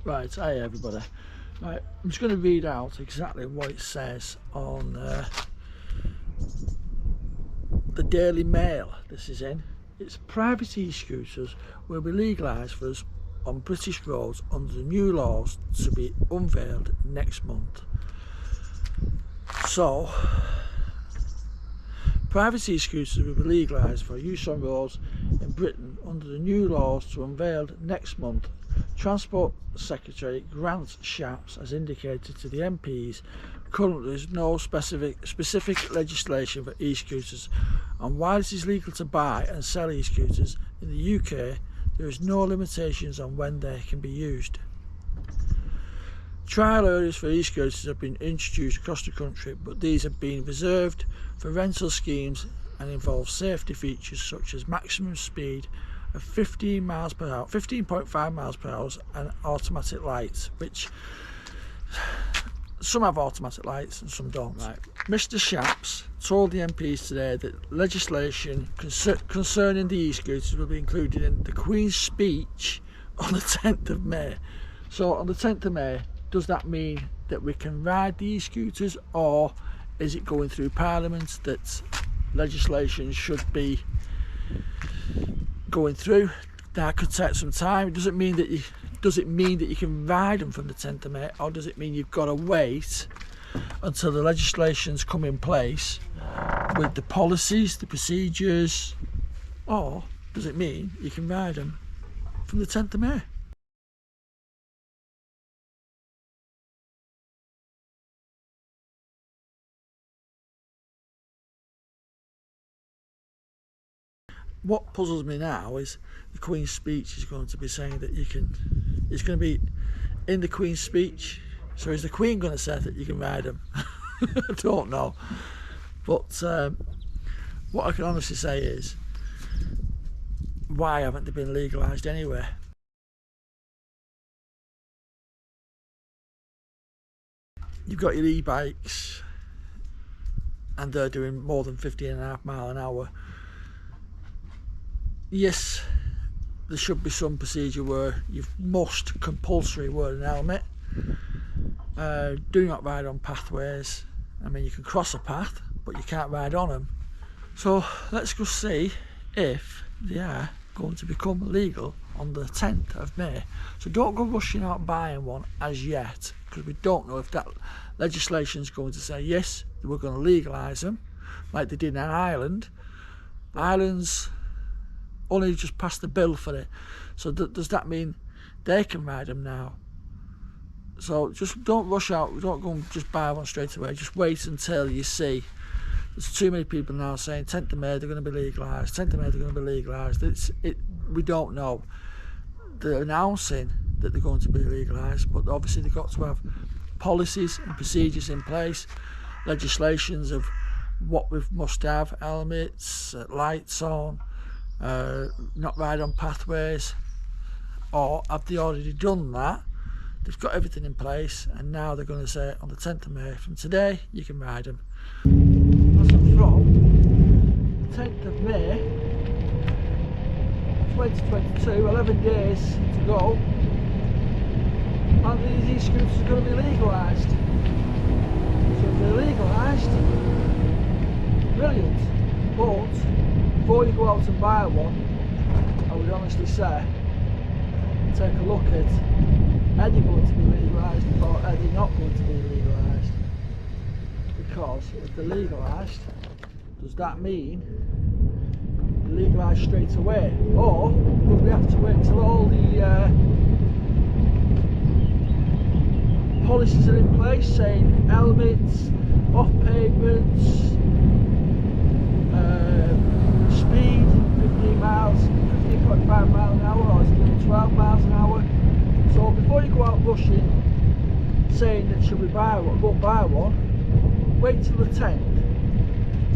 Right, hi everybody. Right, I'm just going to read out exactly what it says on the Daily Mail. This is in. It's private e-scooters will be legalised for us on British roads under the new laws to be unveiled next month. So, private e-scooters will be legalised for use on roads in Britain under the new laws to be unveiled next month. Transport Secretary Grant Shapps has indicated to the MPs currently there is no specific legislation for e-scooters, and while it is legal to buy and sell e-scooters in the UK, there is no limitations on when they can be used. Trial areas for e-scooters have been introduced across the country, but these have been reserved for rental schemes and involve safety features such as maximum speed of 15 miles per hour, 15.5 miles per hour, and automatic lights, which some have automatic lights and some don't. Right. Mr. Shapps told the MPs today that legislation concerning the e-scooters will be included in the Queen's speech on the 10th of May. So on the 10th of May, does that mean that we can ride the e-scooters, or is it going through Parliament that legislation should be going through? That could take some time. Does it mean that you can ride them from the 10th of May, or does it mean you've got to wait until the legislation's come in place with the policies, the procedures, or does it mean you can ride them from the 10th of May? What puzzles me now is the Queen's speech is going to be saying that you can, it's going to be in the Queen's speech. So is the Queen going to say that you can ride them? I don't know. But what I can honestly say is, why haven't they been legalised anyway? You've got your e-bikes and they're doing more than 15.5 miles an hour. Yes, there should be some procedure where you must compulsory wear an helmet. Do not ride on pathways. I mean, you can cross a path, but you can't ride on them. So let's go see if they are going to become legal on the 10th of May. So don't go rushing out buying one as yet, because we don't know if that legislation is going to say yes, we're going to legalise them like they did in Ireland. Ireland's only just passed the bill for it, so does that mean they can ride them now? So just don't rush out, don't go and just buy one straight away, just wait until you see. There's too many people now saying 10th of May they're going to be legalised, 10th of May they're going to be legalised. We don't know. They're announcing that they're going to be legalised, but obviously they've got to have policies and procedures in place, legislations of what we must have, helmets, lights on, not ride on pathways, or have they already done that? They've got everything in place, and now they're going to say on the 10th of May, from today you can ride them. As of from the 10th of May 2022, 11 days to go, and these e-scooters are going to be legalised. So if they're legalised, brilliant. But before you go out and buy one, I would honestly say, take a look at, are they going to be legalised or are they not going to be legalised? Because if they're legalised, does that mean they're legalised straight away? Or would we have to wait till all the policies are in place, saying helmets, off pavements, speed 15 miles, 15.5 miles an hour, or is it 12 miles an hour? So before you go out rushing, saying that should we buy one, go buy one, wait till the 10th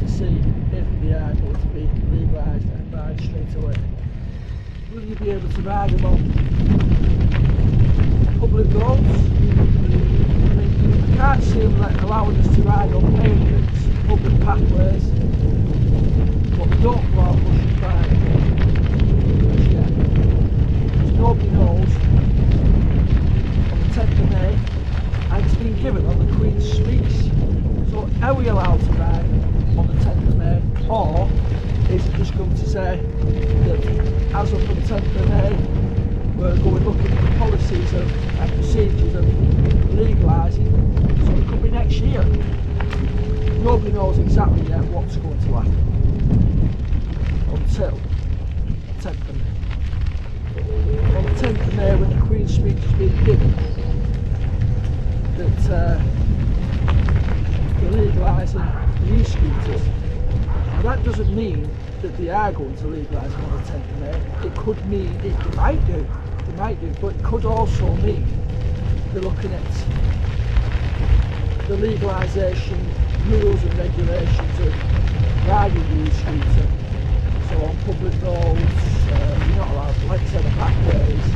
to see if they are going to be legalised and ride straight away. Will you be able to ride them on public roads? I mean, I can't see them allowing us to ride on pavements, public pathways, but don't go out rushing by as yet, because nobody knows are we allowed to ride on the 10th of May, or is it just going to say that as of the 10th of May we're going looking at the policies and procedures of legalising, so it could be next year. Nobody knows exactly yet what's going to happen until the 10th of May. On the 10th of May, when the Queen's speech has been given, that they're legalising the e-scooters. Now that doesn't mean that they are going to legalise on the 10th of May. It could mean, it might do, but it could also mean they're looking at the legalisation rules and regulations of riding the e-scooter. So on public roads, you're not allowed, like I said, the pathways,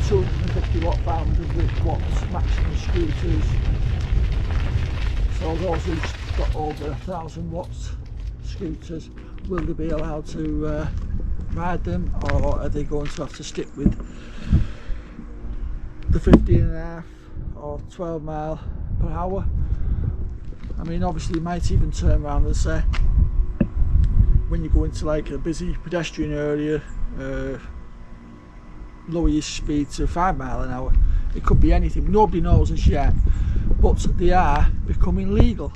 250 watt band, 100 watts maximum scooters. So those who've got over 1,000 watts scooters, will they be allowed to ride them, or are they going to have to stick with the 15.5 or 12 mile per hour? I mean, obviously you might even turn around and say, when you go into like a busy pedestrian area, lower your speed to 5 mile an hour. It could be anything, nobody knows as yet, but they are becoming legal.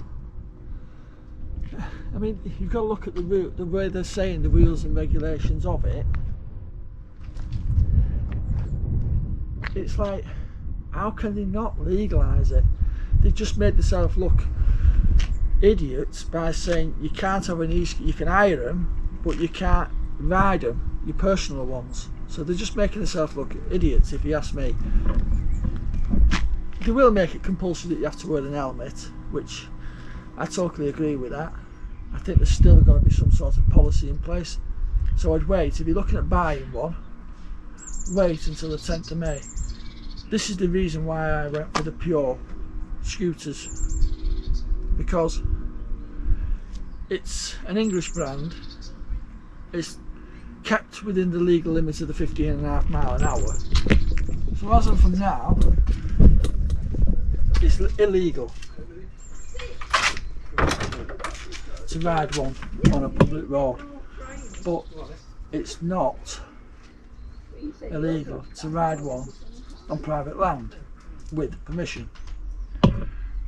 I mean, you've got to look at the way they're saying the rules and regulations of it. It's like, how can they not legalise it? They've just made themselves look idiots by saying you can't have an e-scooter, you can hire them, but you can't ride them, your personal ones. So they're just making themselves look idiots, if you ask me. They will make it compulsory that you have to wear an helmet, which I totally agree with that. I think there's still got to be some sort of policy in place. So I'd wait, if you're looking at buying one, wait until the 10th of May. This is the reason why I went for the pure scooters, because it's an English brand, it's kept within the legal limits of the 15.5 mile an hour. So as of from now, it's illegal to ride one on a public road, but it's not illegal to ride one on private land with permission.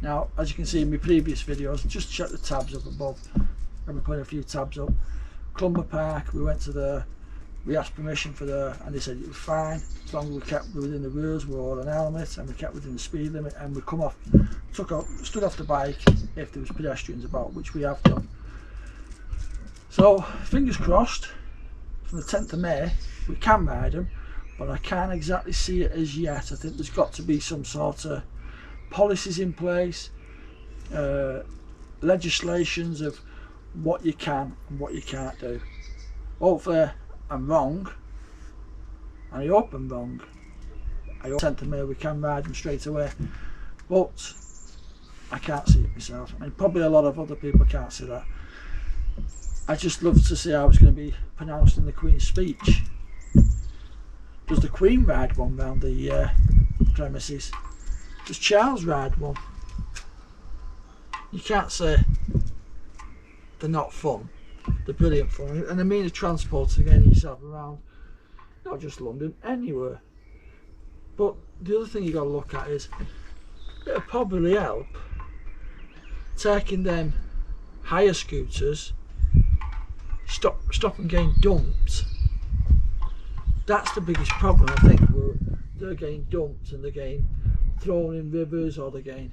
Now, as you can see in my previous videos, just check the tabs up above. I've been putting a few tabs up. Clumber Park, we went to we asked permission for and they said it was fine as long as we kept within the rules, we wore an helmet and we kept within the speed limit, and we stood off the bike if there was pedestrians about, which we have done. So fingers crossed, from the 10th of May we can ride them, but I can't exactly see it as yet. I think there's got to be some sort of policies in place, legislations of what you can and what you can't do. Hopefully I'm wrong, and I hope I'm wrong. I hope 10th of May we can ride them straight away, but I can't see it myself, and probably a lot of other people can't see that. I just love to see how it's going to be pronounced in the Queen's speech. Does the Queen ride one round the premises? Does Charles ride one? You can't say they're not fun. They're brilliant fun, and I mean the transport to getting yourself around, not just London, anywhere. But the other thing you got to look at is it'll probably help taking them hire scooters stop and getting dumped. That's the biggest problem, I think. They're getting dumped and they're getting thrown in rivers, or they're getting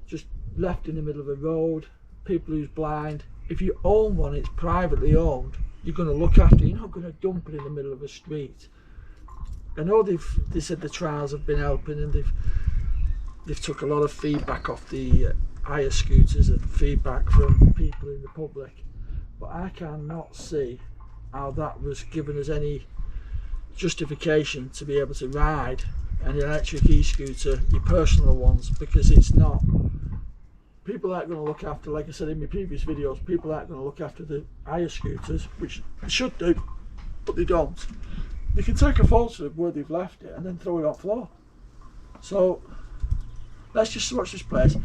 just left in the middle of a road. People who's blind, if you own one, it's privately owned, you're going to look after it. You're not going to dump it in the middle of a street. I know they said the trials have been helping, and they've took a lot of feedback off the hire scooters and feedback from people in the public, but I cannot see how that was given as any justification to be able to ride an electric e-scooter, your personal ones, because it's not. People aren't going to look after, like I said in my previous videos, people aren't going to look after the hire scooters, which they should do, but they don't. They can take a photo of where they've left it and then throw it on the floor. So let's just watch this place.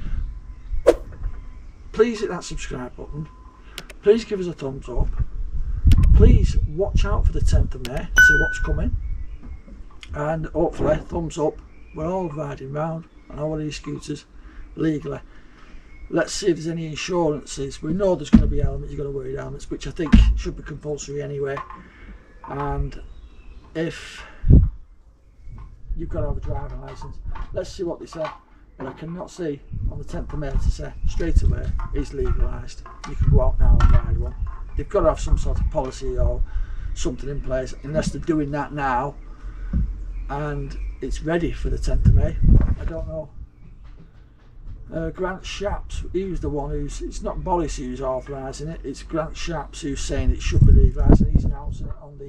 please hit that subscribe button. Please give us a thumbs up. Please watch out for the 10th of May, see what's coming. And hopefully, thumbs up, we're all riding round on all these scooters legally. Let's see if there's any insurances. We know there's going to be helmets, you've got to wear helmets, which I think should be compulsory anyway. And if you've got to have a driving licence, let's see what they say. But I cannot see on the 10th of May to say straight away it's legalised. You can go out now and ride one. They've got to have some sort of policy or something in place, unless they're doing that now and it's ready for the 10th of May. I don't know. Grant Shapps, he was the one who's, it's not Boris who's authorising it, it's Grant Shapps who's saying it should be legalised, and he's announcing it on the